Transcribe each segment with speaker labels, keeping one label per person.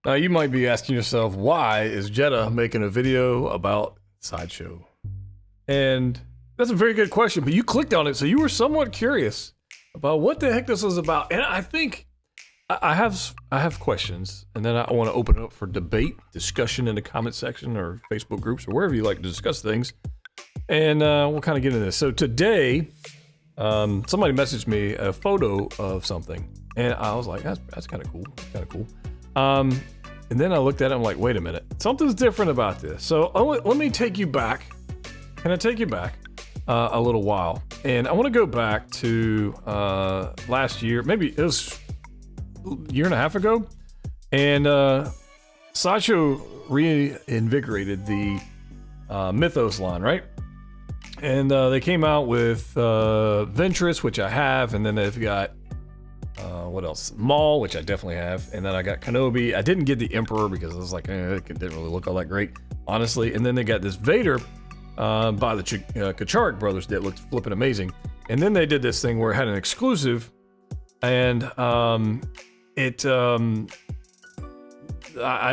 Speaker 1: Now you might be asking yourself, why is Jedha making a video about Sideshow? And that's a very good question, but you clicked on it, so you were somewhat curious about what the heck this was about. And I think I have questions, and then I want to open it up for debate, discussion in the comment section or Facebook groups or wherever you like to discuss things. And we'll kind of get into this. So today, somebody messaged me a photo of something, and I was like, that's kind of cool. And then I looked at it, I'm like, wait a minute, something's different about this. So let me take you back. Can I take you back a little while? And I want to go back to last year, maybe it was a year and a half ago. And Sideshow reinvigorated the Mythos line, right? And they came out with Ventress, which I have, and then they've got what else? Maul, which I definitely have, and then I got Kenobi. I didn't get the Emperor because I was like, it didn't really look all that great, honestly. And then they got this Vader by the Kachark brothers that looked flipping amazing. And then they did this thing where it had an exclusive, and I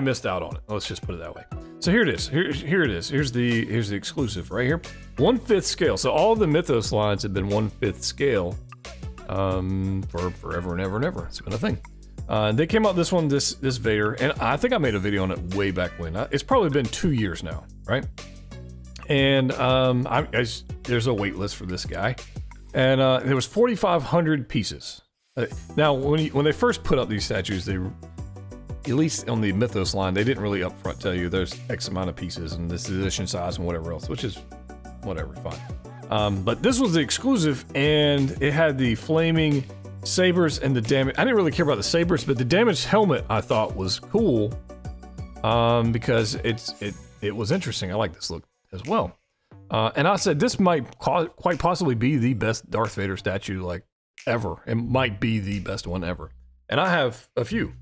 Speaker 1: missed out on it. Let's just put it that way. So here it is. Here it is. Here's the exclusive right here. 1/5 scale. So all the Mythos lines have been 1/5 scale for forever and ever and ever. It's been a thing. They came out this Vader, and I think I made a video on it way back when. It's probably been 2 years now, right? And there's a wait list for this guy, and there was 4,500 pieces. Now, when they first put up these statues, they, at least on the Mythos line, they didn't really upfront tell you there's X amount of pieces and this edition size and whatever else, which is whatever, fine. But this was the exclusive, and it had the flaming sabers and the damage. I didn't really care about the sabers, but the damaged helmet I thought was cool because it was interesting. I like this look as well. And I said this might quite possibly be the best Darth Vader statue like ever. It might be the best one ever. And I have a few.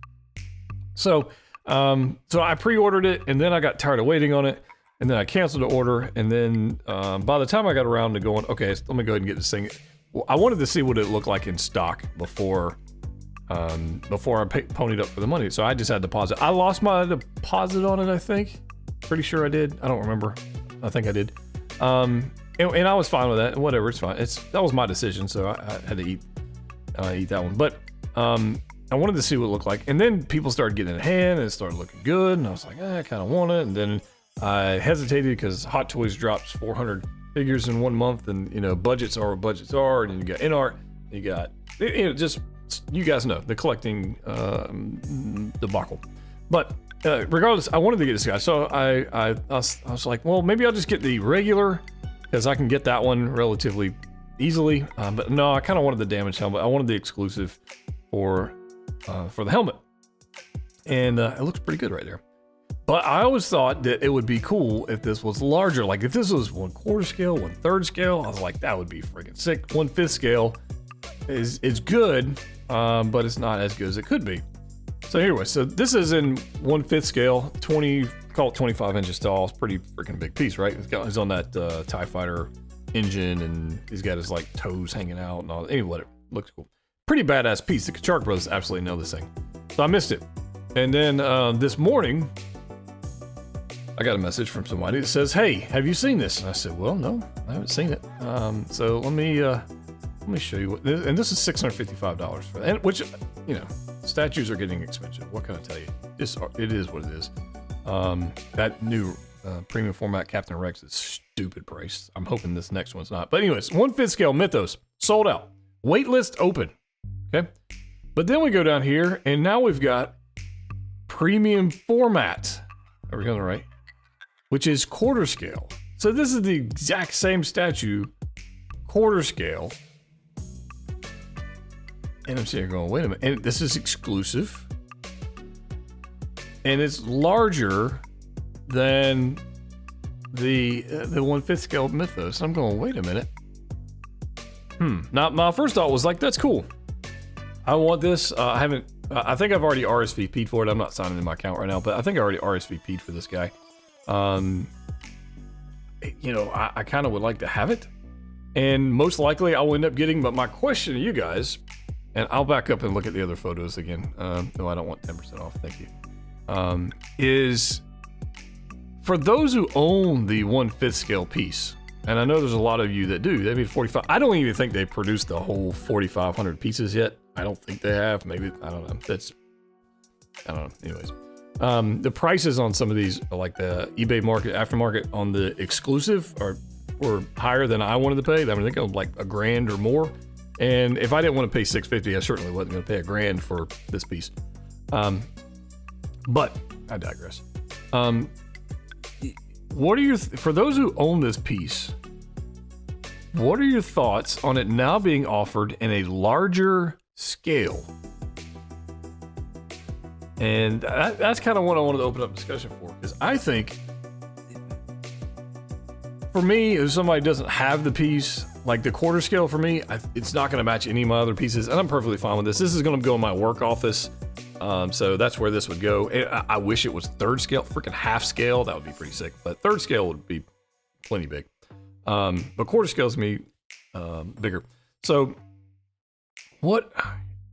Speaker 1: So I pre-ordered it, and then I got tired of waiting on it. And then I canceled the order, and then by the time I got around to going, okay, let me go ahead and get this thing. Well, I wanted to see what it looked like in stock before I ponied up for the money. So I just had deposit. I lost my deposit on it, I think. Pretty sure I did. I don't remember. I think I did. And I was fine with that. Whatever, it's fine. That was my decision, so I had to eat that one. But I wanted to see what it looked like. And then people started getting it in hand, and it started looking good. And I was like, I kind of want it. And then I hesitated because Hot Toys drops 400 figures in 1 month, and budgets are what budgets are, and you got in-art, you got just, you guys know the collecting debacle. But regardless, I wanted to get this guy, so I was like, well, maybe I'll just get the regular because I can get that one relatively easily. But no, I kind of wanted the damaged helmet. I wanted the exclusive for the helmet, and it looks pretty good right there. But I always thought that it would be cool if this was larger. Like if this was 1/4 scale, 1/3 scale, I was like, that would be freaking sick. 1/5 scale is good, but it's not as good as it could be. So anyway, so this is in 1/5 scale, call it 25 inches tall. It's pretty freaking big piece, right? He's on that TIE Fighter engine, and he's got his like toes hanging out and all. Anyway, whatever. Looks cool. Pretty badass piece. The Kachark brothers absolutely know this thing. So I missed it. And then this morning, I got a message from somebody that says, "Hey, have you seen this?" And I said, "Well, no, I haven't seen it." So let me show you what. And this is $655 for that. And which, statues are getting expensive. What can I tell you? It is what it is. That new premium format Captain Rex is stupid price. I'm hoping this next one's not. But anyways, 1/5 scale Mythos sold out. Waitlist open. Okay, but then we go down here, and now we've got premium format. Are we going right? Which is 1/4 scale. So this is the exact same statue, 1/4 scale. And I'm sitting here going, wait a minute. And this is exclusive. And it's larger than the 1/5 scale Mythos. I'm going, wait a minute. Now, my first thought was like, that's cool. I want this. I think I've already RSVP'd for it. I'm not signing in my account right now, but I think I already RSVP'd for this guy. I kind of would like to have it, and most likely I'll end up getting. But my question to you guys, and I'll back up and look at the other photos again. No, I don't want 10% off. Thank you. is for those who own the 1/5 scale piece, and I know there's a lot of you that do. They made 45. I don't even think they produced the whole 4,500 pieces yet. I don't think they have. Maybe, I don't know. I don't know. Anyways, the prices on some of these, like the eBay market, aftermarket on the exclusive, were higher than I wanted to pay. I mean, I think it was like $1,000 or more. And if I didn't want to pay $650, I certainly wasn't going to pay $1,000 for this piece. But I digress. What are your for those who own this piece? What are your thoughts on it now being offered in a larger scale? And that's kind of what I wanted to open up discussion for, because I think, for me, if somebody doesn't have the piece, like the quarter scale for me, it's not going to match any of my other pieces, and I'm perfectly fine with this. This is going to go in my work office, so that's where this would go. I wish it was third scale, freaking half scale. That would be pretty sick, but third scale would be plenty big. But quarter scale is me bigger. So what?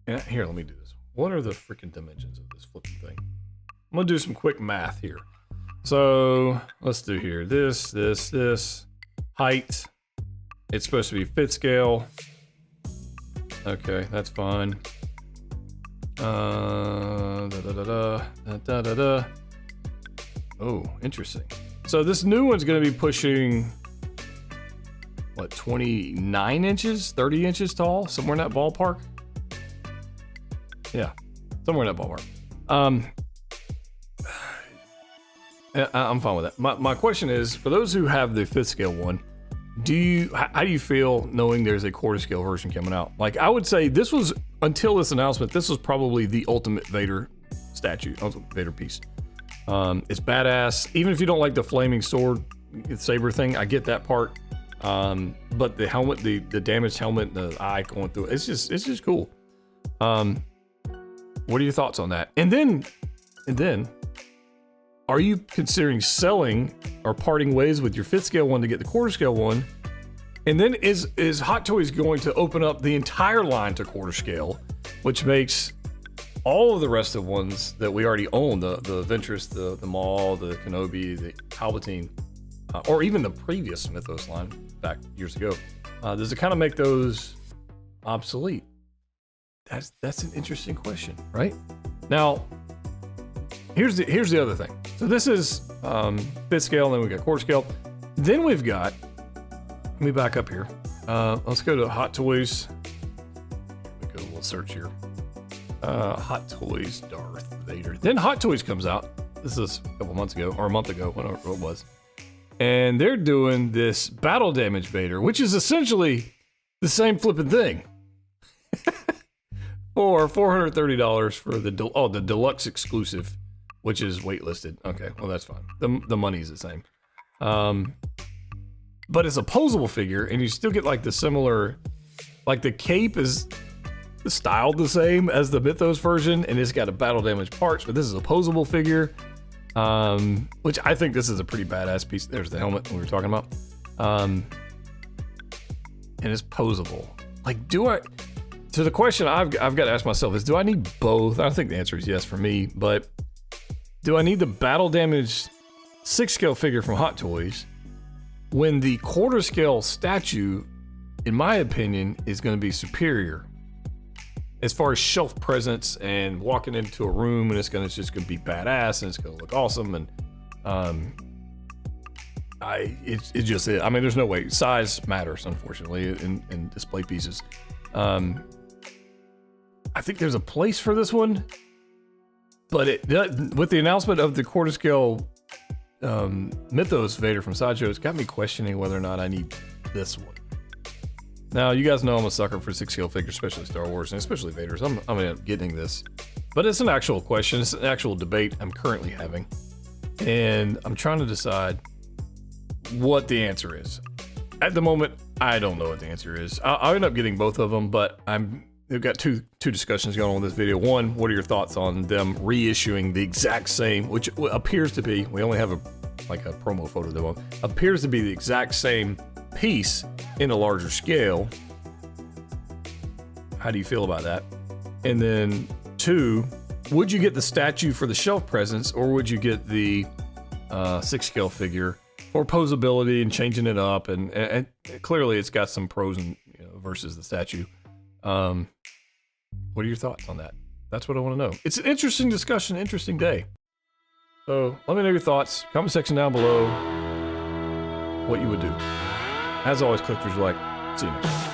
Speaker 1: Here, let me do this. What are the freaking dimensions of this flipping thing? I'm gonna do some quick math here. So let's do here. This height. It's supposed to be 5th scale. Okay, that's fine. Oh, interesting. So this new one's gonna be pushing, what, 29 inches, 30 inches tall, somewhere in that ballpark. Yeah, somewhere in that ballpark. I'm fine with that. My question is, for those who have the 5th scale one, how do you feel knowing there's a quarter scale version coming out? Like, I would say this was, until this announcement, this was probably the ultimate Vader statue, ultimate Vader piece. It's badass. Even if you don't like the flaming sword saber thing, I get that part. But the helmet, the damaged helmet, the eye going through it, it's just cool. What are your thoughts on that? And then, are you considering selling or parting ways with your 5th scale one to get the quarter scale one? And then is Hot Toys going to open up the entire line to quarter scale, which makes all of the rest of the ones that we already own, the Ventress, the Maul, the Kenobi, the Palpatine, or even the previous Mythos line back years ago, does it kind of make those obsolete? That's an interesting question, right? Now, here's the other thing. So this is 5th scale, and then we got quarter scale. Then we've got, let me back up here. Let's go to Hot Toys. Let me go a little search here. Hot Toys Darth Vader. Then Hot Toys comes out. This is a couple months ago, or a month ago, whatever it was. And they're doing this battle damage Vader, which is essentially the same flipping thing. For $430 for the deluxe exclusive, which is waitlisted. Okay, well that's fine. The money's the same. But it's a posable figure, and you still get like the similar, like the cape is styled the same as the Mythos version, and it's got a battle damage parts, but this is a posable figure. Which I think this is a pretty badass piece. There's the helmet we were talking about. And it's posable. Like, so the question I've got to ask myself is, do I need both? I think the answer is yes for me, but do I need the battle damage 6th scale figure from Hot Toys when the quarter scale statue, in my opinion, is going to be superior as far as shelf presence and walking into a room, and it's just going to be badass and it's going to look awesome. And it's just it. I mean, there's no way. Size matters, unfortunately, in display pieces. I think there's a place for this one, but with the announcement of the quarter scale Mythos Vader from Sideshow, it's got me questioning whether or not I need this one. Now, you guys know I'm a sucker for 6 scale figures, especially Star Wars, and especially Vader's. I'm gonna end up getting this. But it's an actual question, it's an actual debate I'm currently having. And I'm trying to decide what the answer is. At the moment, I don't know what the answer is. I'll end up getting both of them, but we've got two discussions going on in this video. One, what are your thoughts on them reissuing the exact same, which appears to be, we only have a promo photo of them, appears to be the exact same piece in a larger scale. How do you feel about that? And then 2, would you get the statue for the shelf presence, or would you get the 6-scale figure for posability and changing it up? And clearly, it's got some pros and versus the statue. What are your thoughts on that? That's what I want to know. It's an interesting discussion, interesting day. So let me know your thoughts. Comment section down below what you would do. As always, collectors like. See you next time.